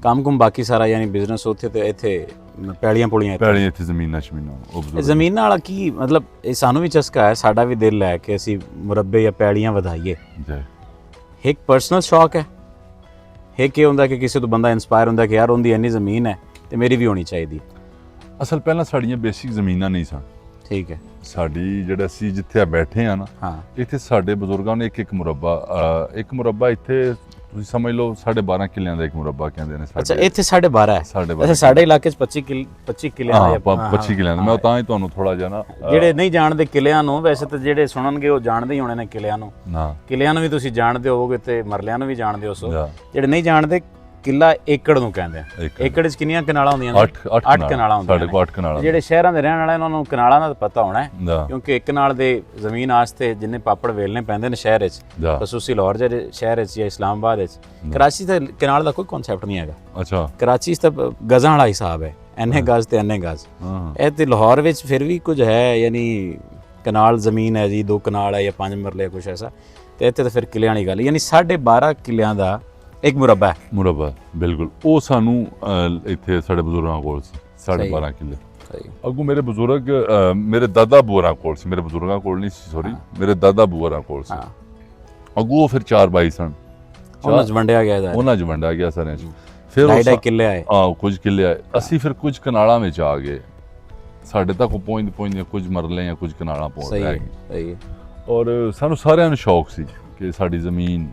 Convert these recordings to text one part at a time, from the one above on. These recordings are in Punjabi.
ਕੰਮ ਕੁਮ ਬਾਕੀ ਸਾਰਾ ਯਾਨੀ ਬਿਜ਼ਨਸ ਉੱਥੇ ਤੇ ਇੱਥੇ ਪੈਲੀਆਂ ਪੁਲੀਆਂ ਇੱਥੇ ਜ਼ਮੀਨਾਂ ਉਹ ਬਜ਼ੁਰਗ ਜ਼ਮੀਨਾਂ ਵਾਲਾ ਕੀ ਮਤਲਬ ਇਹ ਸਾਨੂੰ ਵੀ ਚਸਕਾ ਹੈ, ਸਾਡਾ ਵੀ ਦਿਲ ਹੈ ਕਿ ਅਸੀਂ ਮੁਰੱਬੇ ਜਾਂ ਪੈਲੀਆਂ ਵਧਾਈਏ। ਇੱਕ ਪਰਸਨਲ ਸ਼ੌਕ ਹੈ, ਇੱਕ ਇਹ ਹੁੰਦਾ ਕਿ ਕਿਸੇ ਤੋਂ ਬੰਦਾ ਇਨਸਪਾਇਰ ਹੁੰਦਾ ਕਿ ਯਾਰ ਉਹਦੀ ਇੰਨੀ ਜ਼ਮੀਨ ਹੈ ਤੇ ਮੇਰੀ ਵੀ ਹੋਣੀ ਚਾਹੀਦੀ। ਅਸਲ ਪਹਿਲਾਂ ਸਾਡੀਆਂ ਬੇਸਿਕ ਜ਼ਮੀਨਾਂ ਨਹੀਂ ਸਨ। ਠੀਕ ਹੈ। ਸਾਡੀ ਜਿਹੜਾ ਅਸੀਂ ਜਿੱਥੇ ਬੈਠੇ ਆ ਨਾ, ਇੱਥੇ ਸਾਡੇ ਬਜ਼ੁਰਗਾਂ ਨੇ ਇੱਕ ਮੁਰੱਬਾ ਇੱਥੇ ਤੁਸੀਂ ਸਮਝ ਲਓ 12.5 ਕਿੱਲਿਆਂ ਦਾ ਇੱਕ ਮੁਰੱਬਾ ਕਹਿੰਦੇ ਨੇ। ਅੱਛਾ, ਇੱਥੇ 12.5 ਹੈ। ਅੱਛਾ, ਸਾਡੇ ਇਲਾਕੇ 'ਚ 25 ਕਿੱਲਿਆਂ ਦਾ। 25 ਕਿੱਲਿਆਂ ਦਾ। ਮੈਂ ਤਾਂ ਹੀ ਤੁਹਾਨੂੰ ਥੋੜਾ ਜਿਹਾ ਨਾ, ਜਿਹੜੇ ਨਹੀਂ ਜਾਣਦੇ ਕਿੱਲਿਆਂ ਨੂੰ, ਵੈਸੇ ਤਾਂ ਜਿਹੜੇ ਸੁਣਨਗੇ ਉਹ ਜਾਣਦੇ ਹੀ ਹੋਣੇ ਨੇ ਕਿੱਲਿਆਂ ਨੂੰ। ਕਿੱਲਿਆਂ ਨੂੰ ਵੀ ਤੁਸੀਂ ਜਾਣਦੇ ਹੋਵੋਗੇ ਤੇ ਮਰਲਿਆਂ ਨੂੰ ਵੀ ਜਾਣਦੇ ਹੋ। ਸੋ ਜਿਹੜੇ ਨਹੀਂ ਜਾਣਦੇ, ਕਿੱਲਾ ਏਕੜ ਨੂੰ ਕਹਿੰਦੇ ਆ। ਏਕੜ 'ਚ ਕਿੰਨੀਆਂ ਕਨਾਲਾਂ ਹੁੰਦੀਆਂ ਨੇ? 8 ਕਨਾਲਾਂ ਹੁੰਦੀਆਂ। ਸਾਡੇ ਕੋਲ 8 ਕਨਾਲਾਂ। ਜਿਹੜੇ ਸ਼ਹਿਰਾਂ ਦੇ ਰਹਿਣ ਵਾਲੇ ਉਹਨਾਂ ਨੂੰ ਕਨਾਲਾਂ ਦਾ ਪਤਾ ਹੋਣਾ ਹੈ, ਕਿਉਂਕਿ ਇੱਕ ਕਨਾਲ ਦੇ ਜ਼ਮੀਨ ਵਾਸਤੇ ਜਿੰਨੇ ਪਾਪੜ ਵੇਲਣੇ ਪੈਂਦੇ ਨੇ ਸ਼ਹਿਰ 'ਚ, ਖਸੂਸੀ ਲਾਹੌਰ ਜਿਹੜੇ ਸ਼ਹਿਰ 'ਚ ਜਾਂ ਇਸਲਾਮਾਬਾਦ 'ਚ। ਕਰਾਚੀ ਤੇ ਕਨਾਲ ਦਾ ਕੋਈ ਕਨਸੈਪਟ ਨਹੀਂ ਹੈਗਾ। ਅੱਛਾ। ਕਰਾਚੀ 'ਚ ਤਾਂ ਗਜ਼ਾਂ ਵਾਲਾ ਹਿਸਾਬ ਹੈ, ਇੰਨੇ ਗਜ਼ ਤੇ ਇੰਨੇ ਗਜ਼। ਇਹ ਤੇ ਲਾਹੌਰ ਵਿੱਚ ਫਿਰ ਵੀ ਕੁਝ ਹੈ, ਯਾਨੀ ਕਨਾਲ ਜ਼ਮੀਨ ਹੈ ਜੀ, 2 ਕਨਾਲ ਹੈ ਜਾਂ 5 ਮਰਲੇ ਕੁਛ ਐਸਾ। ਤੇ ਇੱਥੇ ਤਾਂ ਫਿਰ ਕਿੱਲਿਆਂ ਵਾਲੀ ਗੱਲ, ਯਾਨੀ 12.5 ਕਿੱਲਿਆਂ ਦਾ ਇੱਕ ਮੁਰੱਬਾ ਬਿਲਕੁਲ। ਉਹ ਸਾਨੂੰ ਇੱਥੇ ਸਾਡੇ ਬਜ਼ੁਰਗਾਂ ਕੋਲ ਸੀ 12.5 ਕਿੱਲੇ। ਅੱਗੋਂ ਮੇਰੇ ਬਜ਼ੁਰਗ ਮੇਰੇ ਦਾਦਾ ਬੂਆਰਾਂ ਕੋਲ ਸੀ, ਮੇਰੇ ਬਜ਼ੁਰਗਾਂ ਕੋਲ ਨਹੀਂ ਸੀ, ਸੌਰੀ, ਮੇਰੇ ਦਾਦਾ ਬੂਆਰਾਂ ਕੋਲ ਸੀ। ਅੱਗੋਂ ਫਿਰ 4 ਭਾਈ ਸਨ, ਉਹਨਾਂ 'ਚ ਵੰਡਿਆ ਗਿਆ ਸਾਰਿਆਂ 'ਚ। ਫਿਰ 2.5 ਕਿੱਲੇ ਆਏ। ਕੁਝ ਕਿੱਲੇ ਆਏ। ਅਸੀਂ ਫਿਰ ਕੁਝ ਕਨਾਲਾਂ ਵਿੱਚ ਆ ਗਏ, ਸਾਡੇ ਤੱਕ ਪਹੁੰਚਦੇ ਕੁਝ ਮਰਲੇ ਜਾਂ ਕੁਝ ਕਨਾਲਾਂ ਪਹੁੰਚ ਗਏ। ਔਰ ਸਾਨੂੰ ਸਾਰਿਆਂ ਨੂੰ ਸ਼ੌਕ ਸੀ ਕਿ ਸਾਡੀ ਜ਼ਮੀਨ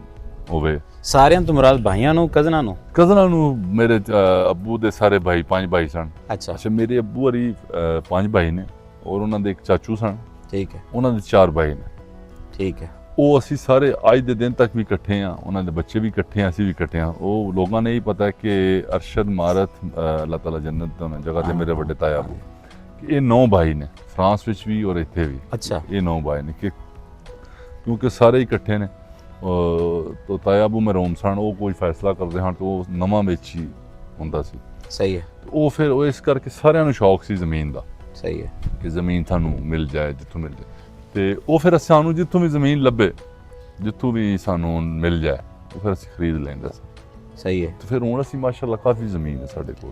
ਹੋਵੇ। ਸਾਰਿਆਂ ਤੋਂ ਮੁਰਾਦ ਭਾਈਆਂ ਨੂੰ, ਕਜ਼ਨਾਂ ਨੂੰ? ਮੇਰੇ ਅੱਬੂ ਦੇ ਸਾਰੇ ਭਾਈ 5 ਭਾਈ ਸਨ। ਅੱਛਾ। ਮੇਰੇ ਅੱਬੂ ਹਰੀ 5 ਭਾਈ ਨੇ, ਔਰ ਉਹਨਾਂ ਦੇ ਇੱਕ ਚਾਚੂ ਸਨ। ਠੀਕ ਹੈ। ਉਹਨਾਂ ਦੇ 4 ਭਾਈ ਨੇ। ਠੀਕ ਹੈ। ਉਹ ਅਸੀਂ ਸਾਰੇ ਅੱਜ ਦੇ ਦਿਨ ਤੱਕ ਵੀ ਇਕੱਠੇ ਆ, ਉਹਨਾਂ ਦੇ ਬੱਚੇ ਵੀ ਇਕੱਠੇ ਆ, ਅਸੀਂ ਵੀ ਇਕੱਠੇ ਆ। ਉਹ ਲੋਕਾਂ ਨੇ ਹੀ ਪਤਾ ਕਿ ਅਰਸ਼ਦ ਮਾਰਤ, ਅੱਲਾਹ ਤਾਲਾ ਜੰਨਤ ਤੋਂ ਜਗ੍ਹਾ ਤੇ, ਮੇਰੇ ਵੱਡੇ ਤਾਇਆ ਅੱਬੂ, ਕਿ ਇਹ 9 ਭਾਈ ਨੇ, ਫਰਾਂਸ ਵਿੱਚ ਵੀ ਔਰ ਇੱਥੇ ਵੀ। ਅੱਛਾ। ਇਹ 9 ਭਾਈ ਨੇ, ਕਿ ਕਿਉਂਕਿ ਸਾਰੇ ਇਕੱਠੇ ਨੇ। ਤੋ ਤਾਇਆ ਅੱਬੂ ਮਰਹੂਮ ਸਨ, ਉਹ ਕੋਈ ਫੈਸਲਾ ਕਰਦੇ ਹਨ ਤਾਂ ਉਹ ਨਵਾਂ ਵਿੱਚ ਹੀ ਹੁੰਦਾ ਸੀ। ਸਹੀ ਹੈ। ਉਹ ਫਿਰ ਉਹ ਇਸ ਕਰਕੇ ਸਾਰਿਆਂ ਨੂੰ ਸ਼ੌਕ ਸੀ ਜ਼ਮੀਨ ਦਾ। ਸਹੀ ਹੈ। ਕਿ ਜ਼ਮੀਨ ਸਾਨੂੰ ਮਿਲ ਜਾਏ, ਜਿੱਥੋਂ ਮਿਲ ਜਾਏ। ਤੇ ਉਹ ਫਿਰ ਸਾਨੂੰ ਜਿੱਥੋਂ ਵੀ ਜ਼ਮੀਨ ਲੱਭੇ, ਜਿੱਥੋਂ ਵੀ ਸਾਨੂੰ ਮਿਲ ਜਾਏ, ਉਹ ਫਿਰ ਅਸੀਂ ਖਰੀਦ ਲੈਂਦੇ ਸੀ। ਸਹੀ ਹੈ। ਤੇ ਫਿਰ ਹੁਣ ਅਸੀਂ ਮਾਸ਼ਾਅੱਲਾ ਕਾਫੀ ਜ਼ਮੀਨ ਹੈ ਸਾਡੇ ਕੋਲ।